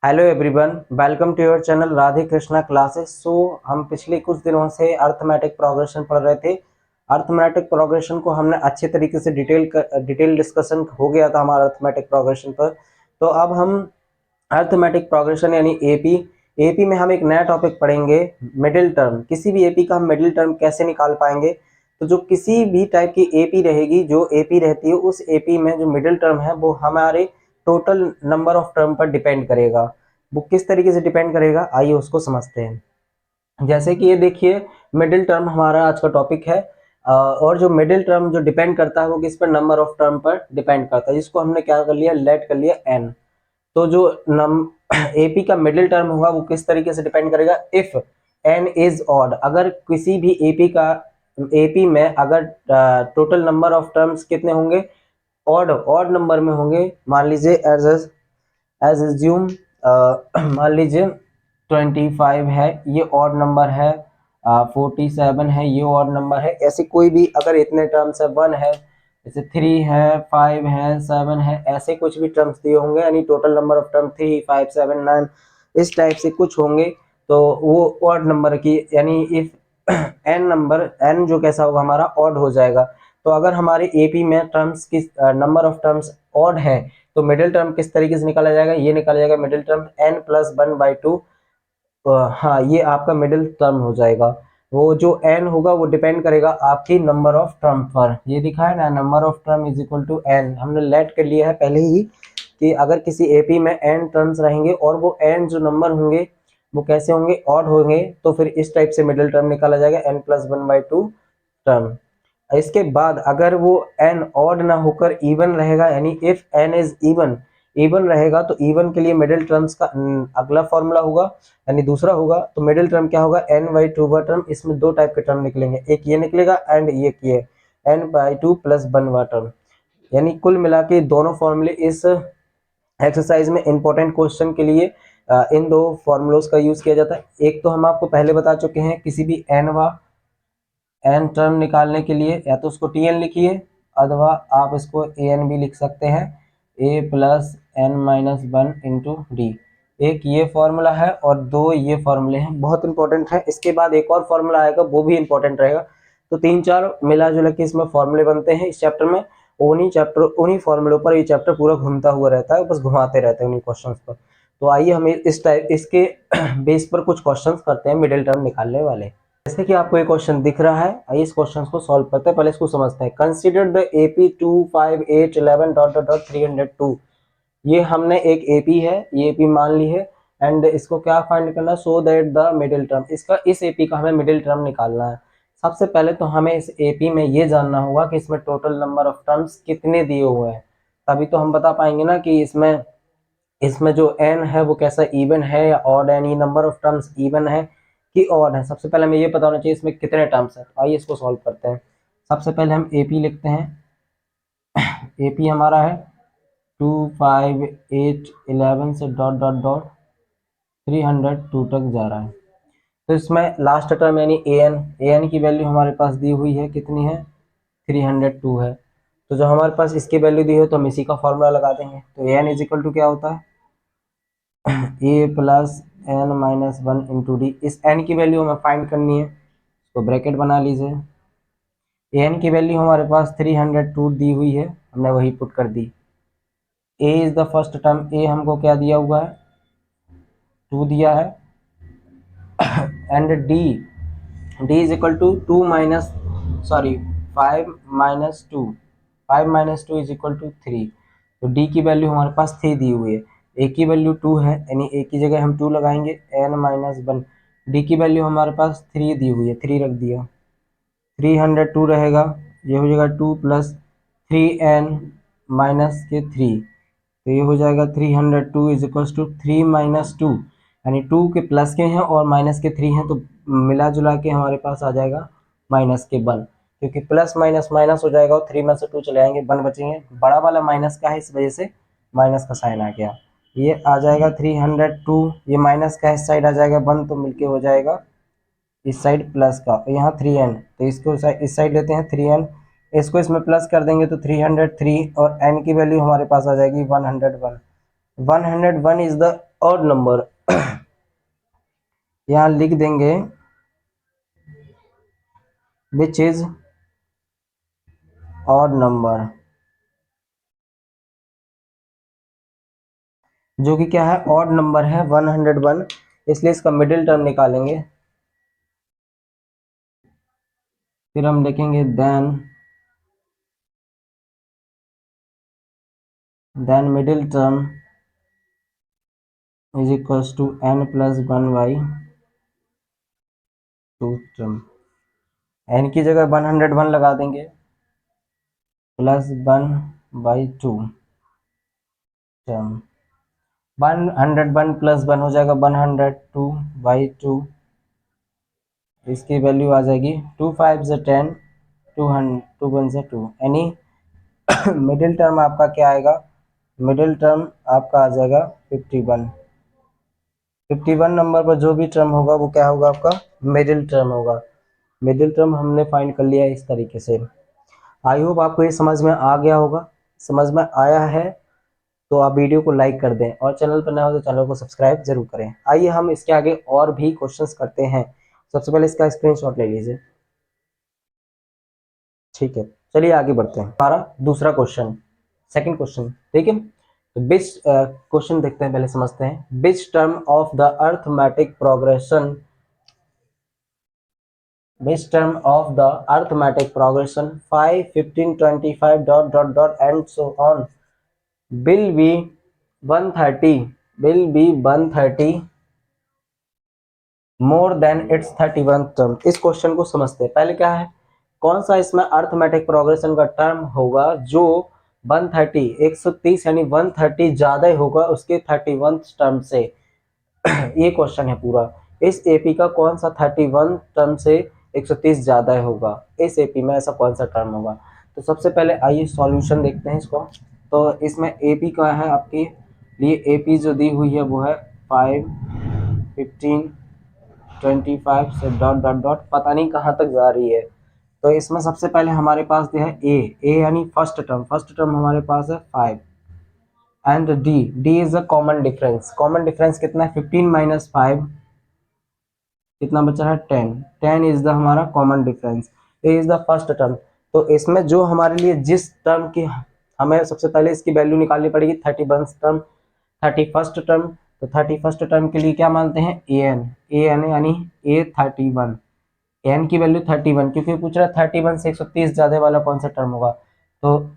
Hello everyone, welcome to your channel Radhe Krishna classes. हम पिछले कुछ दिनों से अर्थमेटिक प्रोग्रेशन पढ़ रहे थे। अर्थमेटिक प्रोग्रेशन को हमने अच्छे तरीके से डिटेल डिस्कशन हो गया था हमारा अर्थमेटिक प्रोग्रेशन पर। तो अब हम अर्थमेटिक प्रोग्रेशन यानी एपी में हम एक नया टॉपिक पढ़ेंगे, मिडिल टर्म। किसी भी एपी का हम मिडिल टर्म कैसे निकाल पाएंगे। तो जो किसी भी टाइप की एपी रहेगी, जो एपी रहती है, उस एपी में जो मिडिल टर्म है वो हमारे टोटल नंबर ऑफ टर्म पर डिपेंड करेगा। वो किस तरीके से डिपेंड करेगा, आइए उसको समझते हैं। जैसे कि ये देखिए, मिडिल टर्म हमारा आज का टॉपिक है। और जो मिडिल टर्म जो डिपेंड करता है वो किस पर, नंबर ऑफ टर्म पर डिपेंड करता है, जिसको हमने क्या कर लिया, लेट कर लिया एन। तो जो नम एपी का मिडिल टर्म होगा वो किस तरीके से डिपेंड करेगा, इफ एन इज ऑड। अगर किसी भी एपी में अगर टोटल नंबर ऑफ टर्म्स कितने होंगे, ऑड ऑड नंबर में होंगे। मान लीजिए एज एज्यूम मान लीजिए 25 है, ये ऑड नंबर है। 47 है, ये ऑड नंबर है। ऐसे कोई भी अगर इतने टर्म्स है, 1 है, जैसे 3 है, 5 है, 7 है, ऐसे कुछ भी टर्म्स दिए होंगे, यानी टोटल नंबर ऑफ टर्म 3, 5, 7, 9 इस टाइप से कुछ होंगे, तो वो ऑड नंबर की, यानी इफ एन जो कैसा होगा, हमारा ऑड हो जाएगा। तो अगर हमारे एपी में टर्म्स की नंबर ऑफ टर्म्स ऑड है, तो मिडिल टर्म किस तरीके से निकाला जाएगा, ये निकाला जाएगा मिडिल टर्म n+1/2। हाँ, ये आपका मिडिल टर्म हो जाएगा। वो जो n होगा वो डिपेंड करेगा आपकी नंबर ऑफ टर्म पर। ये दिखा है ना, number of term is equal to n, हमने लेट कर लिया है पहले ही कि अगर किसी एपी में n टर्म्स रहेंगे और वो n जो नंबर होंगे वो कैसे होंगे, ऑड होंगे, तो फिर इस टाइप से मिडिल टर्म निकाला जाएगा n+1/2 टर्म। इसके बाद अगर वो n ऑड ना होकर इवन रहेगा, यानी इफ n इज इवन रहेगा, तो इवन के लिए मिडिल टर्म्स का अगला फॉर्मूला होगा, यानी दूसरा होगा। तो मिडिल टर्म क्या होगा, n/2 टर्म। इसमें दो टाइप के टर्म निकलेंगे, एक ये निकलेगा एंड एक ये n/2 + 1 टर्म। यानी कुल मिला के दोनों फॉर्मूले इस एक्सरसाइज में इंपॉर्टेंट क्वेश्चन के लिए इन दो फॉर्मूलोज का यूज किया जाता है। एक तो हम आपको पहले बता चुके हैं, किसी भी एन टर्म निकालने के लिए या तो उसको टी एन लिखिए, अथवा आप इसको ए एन भी लिख सकते हैं, a+n-1 × d। एक ये फॉर्मूला है और दो ये फॉर्मूले हैं, बहुत इंपॉर्टेंट है। इसके बाद एक और फॉर्मूला आएगा, वो भी इंपॉर्टेंट रहेगा। तो 3-4 मिला जुला के इसमें फॉर्मूले बनते हैं इस चैप्टर में। उन्हीं फॉर्मूलों पर ये चैप्टर पूरा घूमता हुआ रहता है, बस घुमाते रहते हैं उन्हीं क्वेश्चंस पर। तो आइए हम इसके बेस पर कुछ क्वेश्चंस करते हैं मिडिल टर्म निकालने वाले। जैसे कि आपको एक क्वेश्चन दिख रहा है, आइए इस क्वेश्चन को सॉल्व करते हैं। पहले इसको समझते हैं। Consider the AP 2, 5, 8, 11 dot dot dot 302। ये हमने एक एपी है, ये एपी मान ली है, एंड इसको क्या फाइंड करना है, so that the middle term. इस एपी का हमें मिडिल टर्म निकालना है। सबसे पहले तो हमें इस एपी में ये जानना होगा कि इसमें टोटल नंबर ऑफ टर्म्स कितने दिए हुए हैं, तभी तो हम बता पाएंगे ना कि इसमें इसमें जो n है वो कैसा, इवन है या ऑड है, नंबर ऑफ टर्म्स इवन है कि ऑड है। सबसे पहले हमें ये पता होना चाहिए इसमें कितने टर्म्स है। तो आइए इसको सॉल्व करते हैं। सबसे पहले हम एपी लिखते हैं। एपी हमारा है 2, 5, 8, 11 से डॉट डॉट डॉट 302 तक जा रहा है। तो इसमें लास्ट टर्म यानी ए एन की वैल्यू हमारे पास दी हुई है, कितनी है, 302 है। तो जो हमारे पास इसकी वैल्यू दी है तो हम इसी का फॉर्मूला लगा देंगे। तो A N is equal to क्या होता है, a+n-1 × d। इस n की वैल्यू हमें फाइंड करनी है, तो ब्रैकेट बना लीजिए। an की वैल्यू हमारे पास 302 दी हुई है, हमने वही पुट कर दी। a is the first term, a हमको क्या दिया हुआ है, 2 दिया है। And d is equal to 2 minus, sorry 5 - 2, 5 - 2 is equal to 3। तो d की वैल्यू हमारे पास 3 दी हुई है, a की वैल्यू 2 है, यानी a की जगह हम 2 लगाएंगे, n-1। d की वैल्यू हमारे पास 3 दी हुई है, 3 रख दिया, 302 रहेगा। ये हो जाएगा 2 + 3n - 3, तो ये हो जाएगा 302 इज इक्वल टू 3 - 2, यानी 2 के प्लस के हैं और माइनस के 3 हैं, तो मिला जुला के हमारे पास आ जाएगा -1, क्योंकि प्लस माइनस माइनस हो जाएगा और 3 में से 2 चले आएंगे, 1 बचेंगे। बड़ा वाला माइनस का है, इस वजह से माइनस का साइन आ गया। ये आ जाएगा 302, ये माइनस का इस साइड आ जाएगा 1, तो मिलके हो जाएगा इस साइड प्लस का, और यहाँ 3n, तो इसको इस साइड लेते हैं 3n, इसको इसमें प्लस कर देंगे तो 303, और n की वैल्यू हमारे पास आ जाएगी 101। 101 इज द ऑड नंबर यहाँ लिख देंगे विच इज ऑड नंबर, जो कि क्या है, ऑड नंबर है 101, इसलिए इसका मिडिल टर्म निकालेंगे। फिर हम लिखेंगे then middle term is equals to n plus 1/2 term. n की जगह 101 लगा देंगे प्लस 1/2 टर्म। 101 प्लस 1 हो जाएगा 102/2, इसकी वैल्यू आ जाएगी 2 5 से 10, 2 1 से 2, यानी मिडिल टर्म आपका क्या आएगा, मिडिल टर्म आपका आ जाएगा 51। 51 नंबर पर जो भी टर्म होगा वो क्या होगा, आपका मिडिल टर्म होगा। मिडिल टर्म हमने फाइंड कर लिया इस तरीके से। आई होप आपको ये समझ में आ गया होगा। समझ में आया है तो आप वीडियो को लाइक कर दें और चैनल पर नए हो तो चैनल को सब्सक्राइब जरूर करें। आइए हम इसके आगे और भी क्वेश्चंस करते हैं। सबसे पहले इसका स्क्रीनशॉट ले लीजिए। ठीक है, चलिए आगे बढ़ते हैं। हमारा दूसरा क्वेश्चन, सेकंड क्वेश्चन, ठीक है। तो बिच क्वेश्चन देखते हैं, पहले समझते हैं। Which term of the arithmetic progression, which term of the arithmetic progression 5 15 25 dot dot dot and so on will be 130 more than its 31 term। इस क्वेश्चन को समझते हैं। पहले क्या है, कौन सा इसमें अर्थमेटिक प्रोग्रेशन का टर्म होगा जो 130 130 यानी 130 ज्यादा होगा उसके 31 टर्म से। ये क्वेश्चन है पूरा। इस एपी का कौन सा 31 टर्म से 130 ज्यादा होगा, इस एपी में ऐसा कौन सा टर्म होगा। तो सबसे पहले आइए सॉल्यूशन देखते हैं इसको। तो इसमें एपी का है, आपके लिए एपी जो दी हुई है वो है 5 15 25 से डॉट डॉट डॉट पता नहीं कहाँ तक जा रही है। तो इसमें सबसे पहले हमारे पास दिया है ए यानी फर्स्ट टर्म। फर्स्ट टर्म हमारे पास है 5 and D is a common difference. Common difference कितना है, 15 माइनस 5 कितना बचा है, 10। 10 इज द हमारा common difference. A is the first term. तो इसमें जो हमारे लिए जिस टर्म की हमें सबसे पहले इसकी वैल्यू निकालनी पड़ेगी 31 टर्म, 31st टर्म। तो 31st टर्म के लिए क्या मानते हैं, ए एन यानी A31। एन की वैल्यू 31 क्योंकि पूछ रहा है 31 से 130 ज्यादा वाला कौन सा टर्म होगा। तो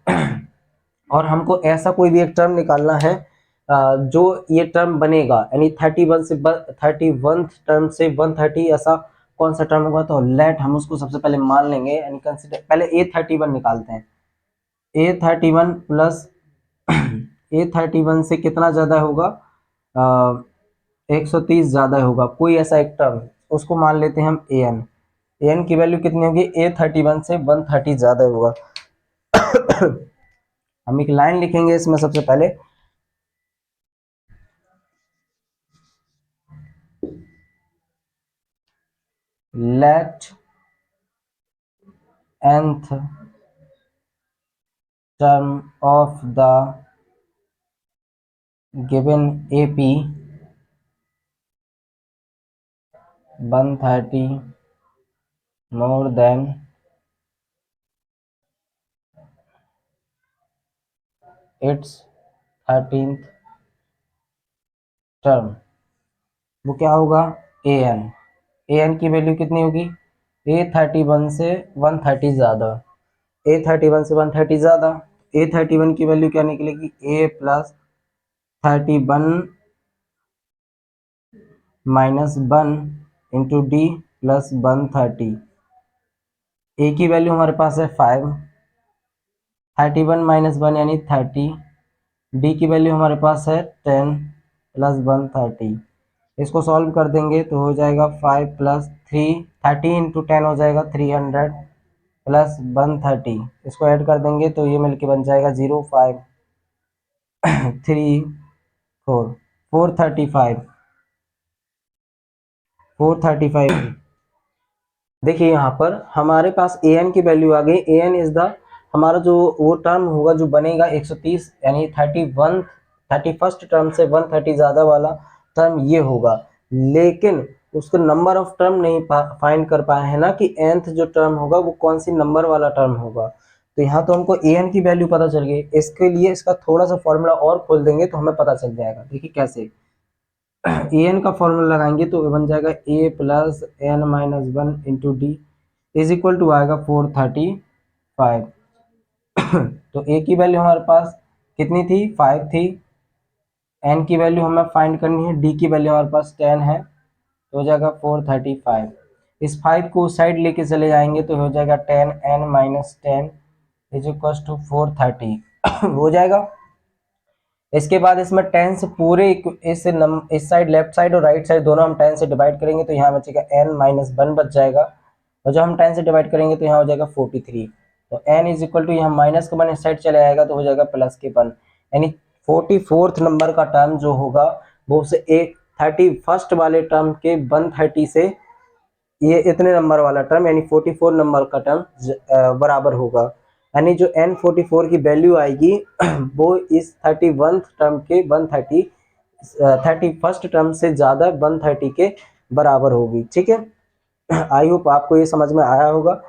और हमको ऐसा कोई भी एक टर्म निकालना है जो ये टर्म बनेगा, यानी 31 से 31 टर्म से 130 ऐसा कौन सा टर्म होगा। तो लेट हम उसको सबसे पहले मान लेंगे, यानी कंसिडर पहले A31 निकालते हैं। A31 प्लस A31 से कितना ज्यादा होगा, 130 ज्यादा होगा कोई ऐसा एक टर्म, उसको मान लेते हैं हम an की वैल्यू कितनी होगी, A31 से 130 ज्यादा होगा। हम एक लाइन लिखेंगे इसमें सबसे पहले, let nth term of the given AP 130 more than its 13th term, वो क्या होगा, an की वैल्यू कितनी होगी, A31 से 130 ज्यादा, A31 से 130 ज्यादा, A31 की वैल्यू क्या निकलेगी, A plus 31 minus 1 into D plus 130। ए की वैल्यू हमारे पास है 5, 31 माइनस 1 यानी 30, डी की वैल्यू हमारे पास है 10 प्लस 130। इसको सॉल्व कर देंगे तो हो जाएगा 5 प्लस 3, 30 इंटू 10 हो जाएगा 300 प्लस 130। इसको ऐड कर देंगे तो ये मिलके बन जाएगा 0 5 3 4 435 435। देखिए यहाँ पर हमारे पास an की वैल्यू आ गई। an इज द हमारा जो वो टर्म होगा जो बनेगा 130 यानी 31 31st टर्म से 130 ज़्यादा वाला टर्म ये होगा, लेकिन उसको नंबर ऑफ टर्म नहीं फाइंड कर पाए हैं ना कि nth जो टर्म होगा वो कौन सी नंबर वाला टर्म होगा। तो यहाँ तो हमको an की वैल्यू पता चल गई, इसके लिए इसका थोड़ा सा फॉर्मूला और खोल देंगे तो हमें पता चल जाएगा। देखिए कैसे, an का फॉर्मूला लगाएंगे तो बन जाएगा a plus n minus one into D is equal to आएगा 435। तो a की वैल्यू हमारे पास कितनी थी, 5 थी। n की वैल्यू हमें फाइंड करनी है, d की वैल्यू हमारे पास 10 है, तो हो जाएगा 435। इस 5 को उस साइड लेके चले जाएंगे तो हो जाएगा 10n minus 10 is equal to 430 हो जाएगा। इसके बाद इसमें 10 से पूरे इस साइड लेफ्ट साइड और राइट साइड दोनों हम 10 से डिवाइड करेंगे तो यहाँ बचेगा n माइनस 1 बच जाएगा, और जब हम 10 से डिवाइड करेंगे तो यहाँ हो जाएगा 43। तो n इज इक्वल टू यहाँ माइनस का 1 इस साइड चले आएगा तो हो जाएगा प्लस के 1, यानी 44th नंबर का टर्म जो होगा वो उसे एक 31st वाले टर्म के 130 से ये इतने नंबर वाला टर्म यानी 44 नंबर का टर्म बराबर होगा। यानी जो n44 की वैल्यू आएगी वो इस 31th टर्म के 31st टर्म से ज़्यादा 130 के बराबर होगी। ठीक है, आई होप आपको ये समझ में आया होगा।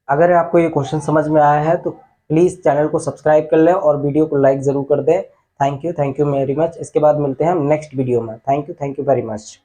अगर आपको ये क्वेश्चन समझ में आया है तो प्लीज़ चैनल को सब्सक्राइब कर लें और वीडियो को लाइक ज़रूर कर दें। Thank you very much. इसके बाद मिलते हैं हम नेक्स्ट वीडियो में। Thank you very much.